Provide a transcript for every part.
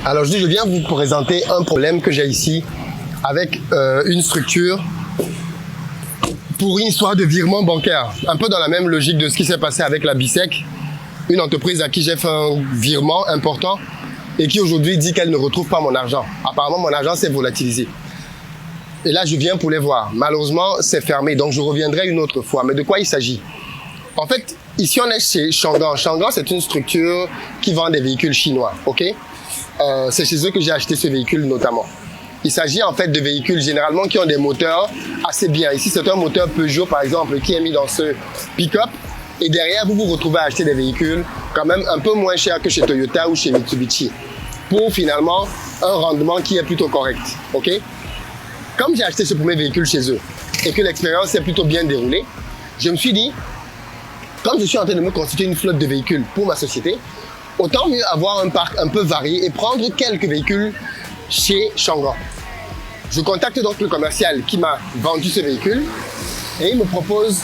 Alors je viens vous présenter un problème que j'ai ici avec une structure pour une histoire de virement bancaire. Un peu dans la même logique de ce qui s'est passé avec la BISEC, une entreprise à qui j'ai fait un virement important et qui aujourd'hui dit qu'elle ne retrouve pas mon argent. Apparemment, mon argent s'est volatilisé. Et là, je viens pour les voir. Malheureusement, c'est fermé, donc je reviendrai une autre fois. Mais de quoi il s'agit? En fait, ici, on est chez Changan. Changan, c'est une structure qui vend des véhicules chinois, ok? C'est chez eux que j'ai acheté ce véhicule notamment. Il s'agit en fait de véhicules généralement qui ont des moteurs assez bien. Ici, c'est un moteur Peugeot, par exemple, qui est mis dans ce pick-up. Et derrière, vous vous retrouvez à acheter des véhicules quand même un peu moins chers que chez Toyota ou chez Mitsubishi. Pour finalement un rendement qui est plutôt correct, ok? Comme j'ai acheté ce premier véhicule chez eux et que l'expérience s'est plutôt bien déroulée, je me suis dit, comme je suis en train de me constituer une flotte de véhicules pour ma société, autant mieux avoir un parc un peu varié et prendre quelques véhicules chez Changan. Je contacte donc le commercial qui m'a vendu ce véhicule et il me propose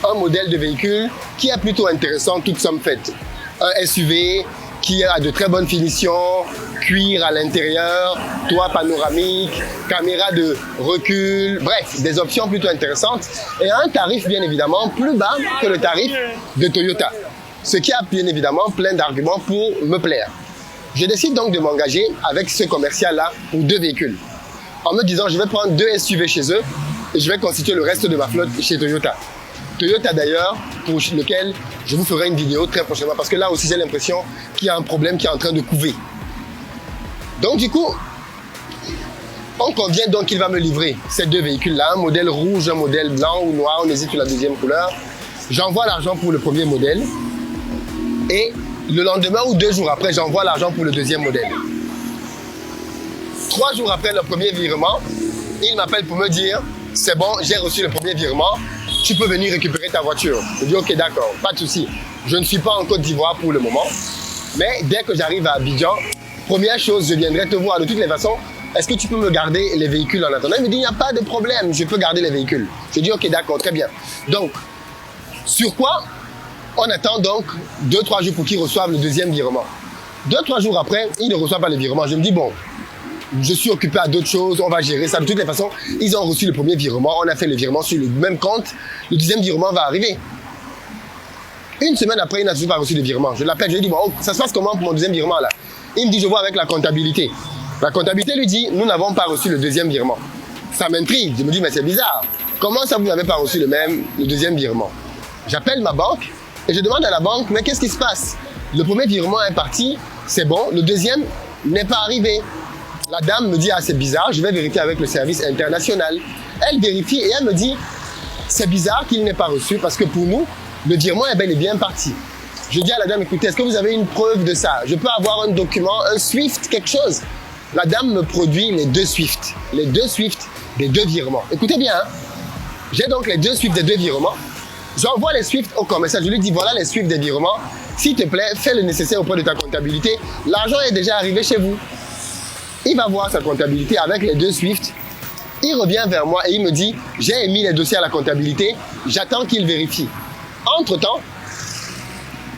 un modèle de véhicule qui est plutôt intéressant, toute somme faite. Un SUV qui a de très bonnes finitions, cuir à l'intérieur, toit panoramique, caméra de recul, bref, des options plutôt intéressantes et un tarif bien évidemment plus bas que le tarif de Toyota. Ce qui a bien évidemment plein d'arguments pour me plaire. Je décide donc de m'engager avec ce commercial-là pour 2 véhicules. En me disant, je vais prendre 2 SUV chez eux et je vais constituer le reste de ma flotte chez Toyota. Toyota d'ailleurs, pour lequel je vous ferai une vidéo très prochainement parce que là aussi j'ai l'impression qu'il y a un problème qui est en train de couver. Donc du coup, on convient donc qu'il va me livrer ces 2 véhicules-là, un modèle rouge, un modèle blanc ou noir, on hésite sur la deuxième couleur. J'envoie l'argent pour le premier modèle et le lendemain ou 2 jours après, j'envoie l'argent pour le deuxième modèle. 3 jours après le premier virement, il m'appelle pour me dire « C'est bon, j'ai reçu le premier virement, tu peux venir récupérer ta voiture. » Je dis « Ok, d'accord, pas de souci. Je ne suis pas en Côte d'Ivoire pour le moment, mais dès que j'arrive à Abidjan, première chose, je viendrai te voir de toutes les façons. Est-ce que tu peux me garder les véhicules en attendant ?» Il me dit « Il n'y a pas de problème, je peux garder les véhicules. » Je dis « Ok, d'accord, très bien. » Donc, sur quoi on attend donc 2-3 jours pour qu'ils reçoivent le deuxième virement. 2-3 jours après, ils ne reçoivent pas le virement. Je me dis, bon, je suis occupé à d'autres choses, on va gérer ça. De toutes les façons, ils ont reçu le premier virement, on a fait le virement sur le même compte. Le deuxième virement va arriver. Une semaine après, il n'a toujours pas reçu le virement. Je l'appelle, je lui dis, bon, ça se passe comment pour mon deuxième virement là? Il me dit, je vois avec la comptabilité. La comptabilité lui dit, nous n'avons pas reçu le deuxième virement. Ça m'intrigue. Je me dis, mais c'est bizarre. Comment ça, vous n'avez pas reçu le deuxième virement? J'appelle ma banque. Et je demande à la banque, mais qu'est-ce qui se passe? Le premier virement est parti, c'est bon, le deuxième n'est pas arrivé. La dame me dit, ah c'est bizarre, je vais vérifier avec le service international. Elle vérifie et elle me dit, c'est bizarre qu'il n'ait pas reçu parce que pour nous, le virement est bel et bien parti. Je dis à la dame, écoutez, est-ce que vous avez une preuve de ça? Je peux avoir un document, un SWIFT, quelque chose? La dame me produit les 2 SWIFT, les 2 SWIFT des 2 virements. Écoutez bien, hein? J'ai donc les 2 SWIFT des 2 virements. J'envoie les SWIFT au commercial. Je lui dis, voilà les SWIFT des virements. S'il te plaît, fais le nécessaire auprès de ta comptabilité. L'argent est déjà arrivé chez vous. Il va voir sa comptabilité avec les 2 SWIFT. Il revient vers moi et il me dit, j'ai émis les dossiers à la comptabilité. J'attends qu'il vérifie. Entre-temps,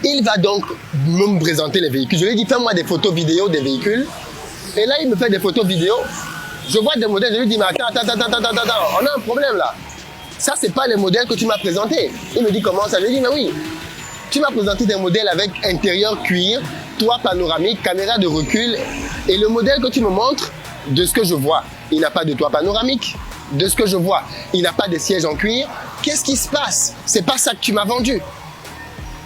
il va donc me présenter les véhicules. Je lui dis, fais-moi des photos vidéo des véhicules. Et là, il me fait des photos vidéo. Je vois des modèles. Je lui dis, mais attends, on a un problème là. Ça, c'est pas les modèles que tu m'as présentés. Il me dit comment ça? Je lui dis, mais oui, tu m'as présenté des modèles avec intérieur cuir, toit panoramique, caméra de recul. Et le modèle que tu me montres, de ce que je vois, il n'a pas de toit panoramique. De ce que je vois, il n'a pas de siège en cuir. Qu'est-ce qui se passe? C'est pas ça que tu m'as vendu.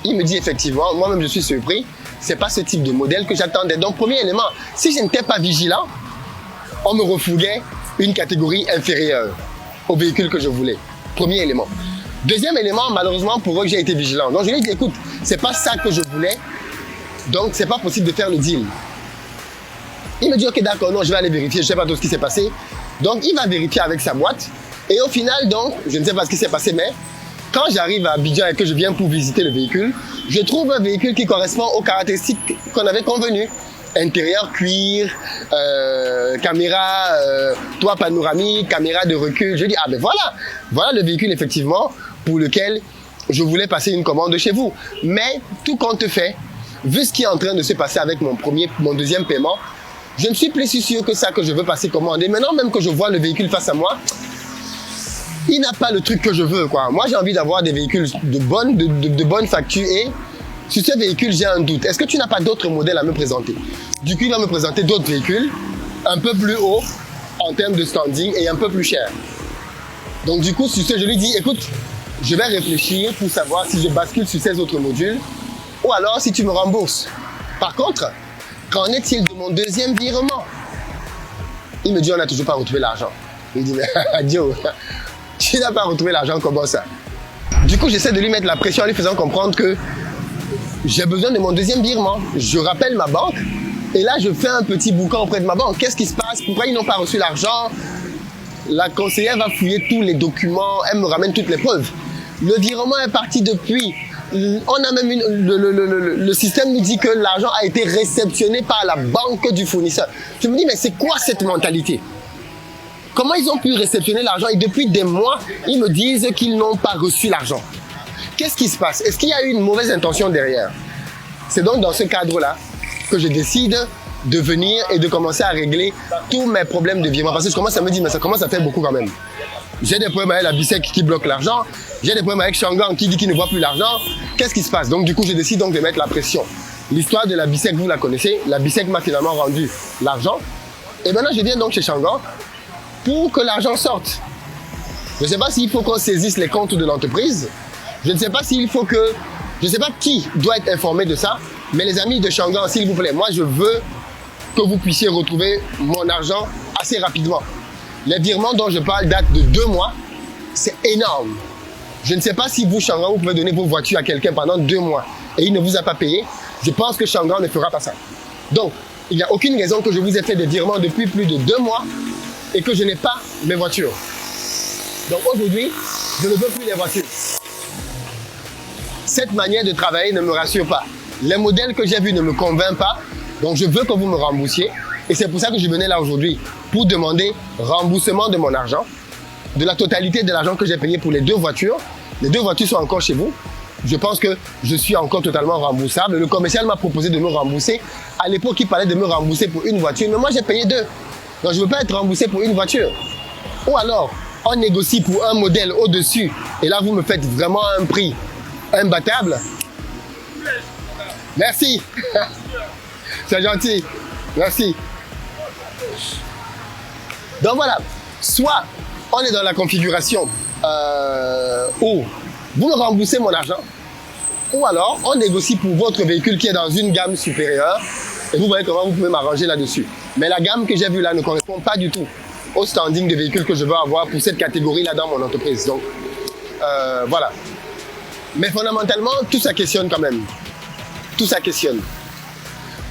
Il me dit effectivement, moi-même je suis surpris, c'est pas ce type de modèle que j'attendais. Donc, premier élément, si je n'étais pas vigilant, on me refoulait une catégorie inférieure au véhicule que je voulais. Premier élément. Deuxième élément, malheureusement pour eux, j'ai été vigilant. Donc je lui ai dit, écoute, c'est pas ça que je voulais, donc c'est pas possible de faire le deal. Il me dit, ok, d'accord, non, je vais aller vérifier, je sais pas tout ce qui s'est passé. Donc il va vérifier avec sa boîte. Et au final, donc, je ne sais pas ce qui s'est passé, mais quand j'arrive à Abidjan et que je viens pour visiter le véhicule, je trouve un véhicule qui correspond aux caractéristiques qu'on avait convenues. Intérieur cuir, caméra, toit panoramique, caméra de recul. Je dis, ah ben voilà le véhicule effectivement pour lequel je voulais passer une commande chez vous. Mais tout compte fait, vu ce qui est en train de se passer avec mon deuxième paiement, Je ne suis plus si sûr que ça que je veux passer commande. Et maintenant même que je vois le véhicule face à moi, il n'a pas le truc que je veux, quoi. Moi, j'ai envie d'avoir des véhicules de bonne facture et sur ce véhicule, j'ai un doute. Est-ce que tu n'as pas d'autres modèles à me présenter? Du coup, il va me présenter d'autres véhicules un peu plus hauts en termes de standing et un peu plus chers. Donc du coup, sur ce, je lui dis, écoute, je vais réfléchir pour savoir si je bascule sur ces autres modules ou alors si tu me rembourses. Par contre, qu'en est-il de mon deuxième virement? Il me dit, on n'a toujours pas retrouvé l'argent. Il me dit, mais Joe, tu n'as pas retrouvé l'argent, comment ça? Du coup, j'essaie de lui mettre la pression en lui faisant comprendre que j'ai besoin de mon deuxième virement. Je rappelle ma banque et là, je fais un petit boucan auprès de ma banque. Qu'est-ce qui se passe? Pourquoi ils n'ont pas reçu l'argent? La conseillère va fouiller tous les documents, elle me ramène toutes les preuves. Le virement est parti depuis. On a même le système nous dit que l'argent a été réceptionné par la banque du fournisseur. Je me dis, mais c'est quoi cette mentalité? Comment ils ont pu réceptionner l'argent et depuis des mois, ils me disent qu'ils n'ont pas reçu l'argent? Qu'est-ce qui se passe? Est-ce qu'il y a eu une mauvaise intention derrière? C'est donc dans ce cadre-là que je décide de venir et de commencer à régler tous mes problèmes de virement. Parce que je commence à me dire, mais ça commence à faire beaucoup quand même. J'ai des problèmes avec la BICEC qui bloque l'argent. J'ai des problèmes avec Shangang qui dit qu'il ne voit plus l'argent. Qu'est-ce qui se passe? Donc du coup, je décide donc de mettre la pression. L'histoire de la BICEC, vous la connaissez. La BICEC m'a finalement rendu l'argent. Et maintenant, je viens donc chez Shangang pour que l'argent sorte. Je ne sais pas s'il faut qu'on saisisse les comptes de l'entreprise. Je ne sais pas s'il faut que... Je ne sais pas qui doit être informé de ça. Mais les amis de Shangang, s'il vous plaît, moi je veux que vous puissiez retrouver mon argent assez rapidement. Les virements dont je parle datent de 2 mois. C'est énorme. Je ne sais pas si vous, Shangang, vous pouvez donner vos voitures à quelqu'un pendant 2 mois et il ne vous a pas payé. Je pense que Shangang ne fera pas ça. Donc, il n'y a aucune raison que je vous ai fait des virements depuis plus de 2 mois et que je n'ai pas mes voitures. Donc aujourd'hui, je ne veux plus les voitures. Cette manière de travailler ne me rassure pas. Les modèles que j'ai vus ne me convainquent pas. Donc je veux que vous me remboursiez. Et c'est pour ça que je venais là aujourd'hui, pour demander remboursement de mon argent, de la totalité de l'argent que j'ai payé pour les 2 voitures. Les 2 voitures sont encore chez vous. Je pense que je suis encore totalement remboursable. Le commercial m'a proposé de me rembourser. À l'époque, il parlait de me rembourser pour une voiture, mais moi j'ai payé 2. Donc je ne veux pas être remboursé pour une voiture. Ou alors, on négocie pour un modèle au-dessus, et là vous me faites vraiment un prix imbattable. Merci. C'est gentil. Merci. Donc voilà, soit on est dans la configuration où vous me remboursez mon argent, ou alors on négocie pour votre véhicule qui est dans une gamme supérieure, et vous voyez comment vous pouvez m'arranger là-dessus. Mais la gamme que j'ai vue là ne correspond pas du tout au standing de véhicule que je veux avoir pour cette catégorie-là dans mon entreprise. Donc, voilà. Mais fondamentalement, tout ça questionne quand même. Tout ça questionne.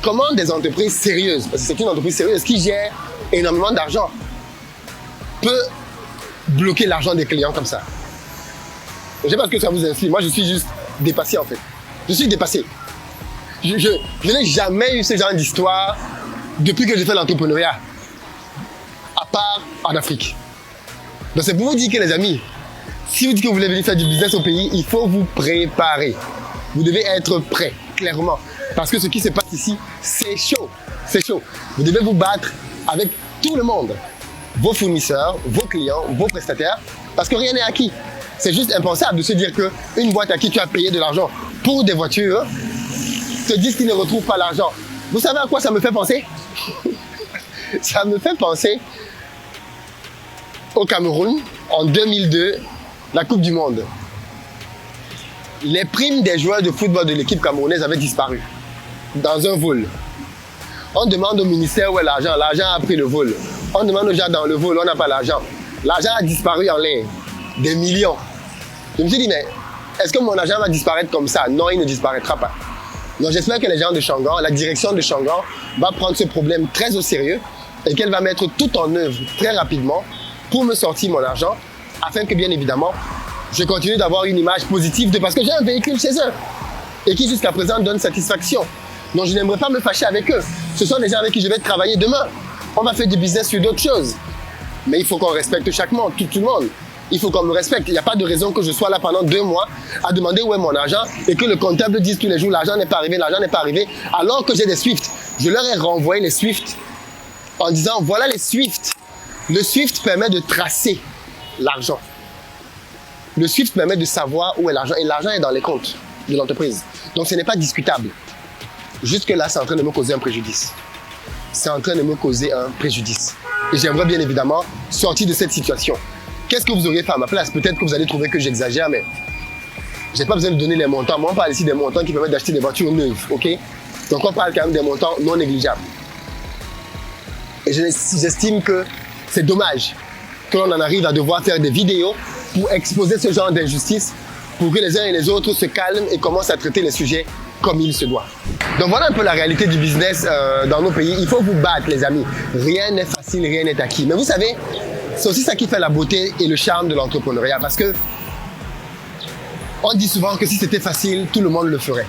Comment des entreprises sérieuses, parce que c'est une entreprise sérieuse qui gère énormément d'argent, peut bloquer l'argent des clients comme ça? Je ne sais pas ce que ça vous inspire. Moi, je suis juste dépassé en fait. Je suis dépassé. Je n'ai jamais eu ce genre d'histoire depuis que j'ai fait l'entrepreneuriat. À part en Afrique. Donc c'est pour vous dire que les amis, si vous dites que vous voulez venir faire du business au pays, il faut vous préparer. Vous devez être prêt, clairement. Parce que ce qui se passe ici, c'est chaud. C'est chaud. Vous devez vous battre avec tout le monde. Vos fournisseurs, vos clients, vos prestataires. Parce que rien n'est acquis. C'est juste impensable de se dire qu'une boîte à qui tu as payé de l'argent pour des voitures te disent qu'ils ne retrouvent pas l'argent. Vous savez à quoi ça me fait penser? Ça me fait penser au Cameroun, en 2002, la Coupe du Monde. Les primes des joueurs de football de l'équipe camerounaise avaient disparu dans un vol. On demande au ministère où est l'argent. L'argent a pris le vol. On demande aux gens dans le vol, on n'a pas l'argent. L'argent a disparu en l'air. Des millions. Je me suis dit, mais est-ce que mon argent va disparaître comme ça? Non, il ne disparaîtra pas. Donc j'espère que les gens de Shangang, la direction de Shangang, va prendre ce problème très au sérieux et qu'elle va mettre tout en œuvre très rapidement pour me sortir mon argent, afin que bien évidemment, je continue d'avoir une image positive parce que j'ai un véhicule chez eux et qui jusqu'à présent donne satisfaction. Donc je n'aimerais pas me fâcher avec eux. Ce sont les gens avec qui je vais travailler demain. On va faire du business sur d'autres choses. Mais il faut qu'on respecte chaque monde, tout le monde. Il faut qu'on me respecte. Il n'y a pas de raison que je sois là pendant 2 mois à demander où est mon argent et que le comptable dise tous les jours l'argent n'est pas arrivé, alors que j'ai des Swift. Je leur ai renvoyé les Swift en disant voilà les Swift. Le Swift permet de tracer l'argent. Le Swift permet de savoir où est l'argent et l'argent est dans les comptes de l'entreprise. Donc ce n'est pas discutable. Jusque-là, c'est en train de me causer un préjudice. C'est en train de me causer un préjudice. Et j'aimerais bien évidemment sortir de cette situation. Qu'est-ce que vous auriez fait à ma place? Peut-être que vous allez trouver que j'exagère, mais je n'ai pas besoin de donner les montants. Moi, on parle ici des montants qui permettent d'acheter des voitures neuves, ok? Donc on parle quand même des montants non négligeables. Et j'estime que c'est dommage que l'on en arrive à devoir faire des vidéos pour exposer ce genre d'injustice, pour que les uns et les autres se calment et commencent à traiter les sujets comme il se doit. Donc voilà un peu la réalité du business dans nos pays. Il faut vous battre, les amis. Rien n'est facile, rien n'est acquis. Mais vous savez, c'est aussi ça qui fait la beauté et le charme de l'entrepreneuriat. Parce que on dit souvent que si c'était facile, tout le monde le ferait.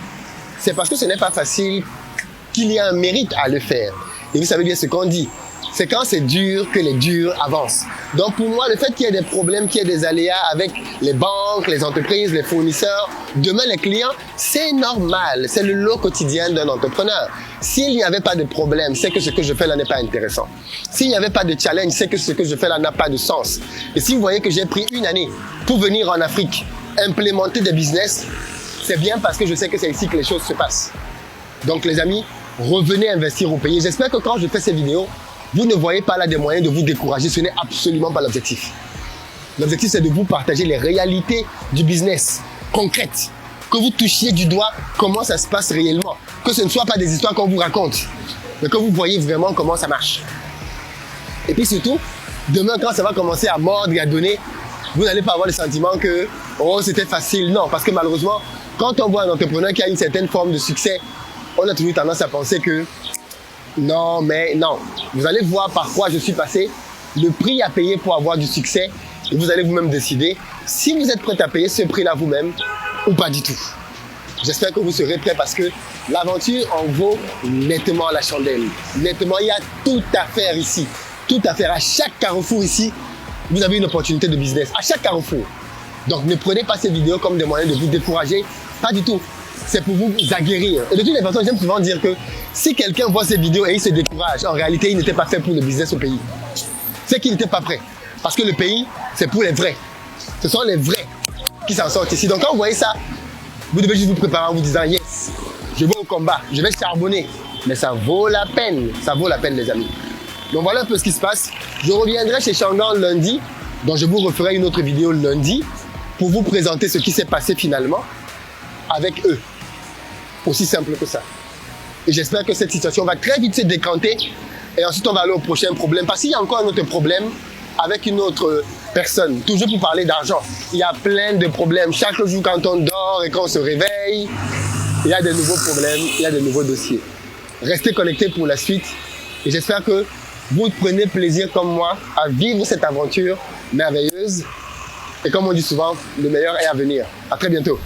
C'est parce que ce n'est pas facile qu'il y a un mérite à le faire. Et vous savez bien ce qu'on dit. C'est quand c'est dur que les durs avancent. Donc pour moi, le fait qu'il y ait des problèmes, qu'il y ait des aléas avec les banques, les entreprises, les fournisseurs, demain les clients, c'est normal. C'est le lot quotidien d'un entrepreneur. S'il n'y avait pas de problème, c'est que ce que je fais là n'est pas intéressant. S'il n'y avait pas de challenge, c'est que ce que je fais là n'a pas de sens. Et si vous voyez que j'ai pris une année pour venir en Afrique, implémenter des business, c'est bien parce que je sais que c'est ici que les choses se passent. Donc les amis, revenez investir au pays. J'espère que quand je fais ces vidéos, vous ne voyez pas là des moyens de vous décourager. Ce n'est absolument pas l'objectif. L'objectif, c'est de vous partager les réalités du business concrètes. Que vous touchiez du doigt comment ça se passe réellement. Que ce ne soit pas des histoires qu'on vous raconte, mais que vous voyez vraiment comment ça marche. Et puis surtout, demain, quand ça va commencer à mordre et à donner, vous n'allez pas avoir le sentiment que « oh, c'était facile ». Non, parce que malheureusement, quand on voit un entrepreneur qui a une certaine forme de succès, on a toujours tendance à penser que non, mais non. Vous allez voir par quoi je suis passé, le prix à payer pour avoir du succès, et vous allez vous-même décider si vous êtes prêt à payer ce prix-là vous-même ou pas du tout. J'espère que vous serez prêts parce que l'aventure en vaut nettement la chandelle. Nettement, il y a tout à faire ici. Tout à faire. À chaque carrefour ici, vous avez une opportunité de business. À chaque carrefour. Donc ne prenez pas ces vidéos comme des moyens de vous décourager. Pas du tout. C'est pour vous aguerrir. Et de toutes les façons, j'aime souvent dire que si quelqu'un voit ces vidéos et il se décourage, en réalité, il n'était pas fait pour le business au pays. C'est qu'il n'était pas prêt. Parce que le pays, c'est pour les vrais. Ce sont les vrais qui s'en sortent ici. Donc quand vous voyez ça, vous devez juste vous préparer en vous disant « Yes, je vais au combat, je vais charbonner. » Mais ça vaut la peine. Ça vaut la peine, les amis. Donc voilà un peu ce qui se passe. Je reviendrai chez Shangan lundi. Donc je vous referai une autre vidéo lundi pour vous présenter ce qui s'est passé finalement avec eux. Aussi simple que ça. Et j'espère que cette situation va très vite se décanter et ensuite on va aller au prochain problème. Parce qu'il y a encore un autre problème avec une autre personne. Toujours pour parler d'argent. Il y a plein de problèmes. Chaque jour quand on dort et quand on se réveille, il y a de nouveaux problèmes, il y a de nouveaux dossiers. Restez connectés pour la suite et j'espère que vous prenez plaisir comme moi à vivre cette aventure merveilleuse. Et comme on dit souvent, le meilleur est à venir. À très bientôt.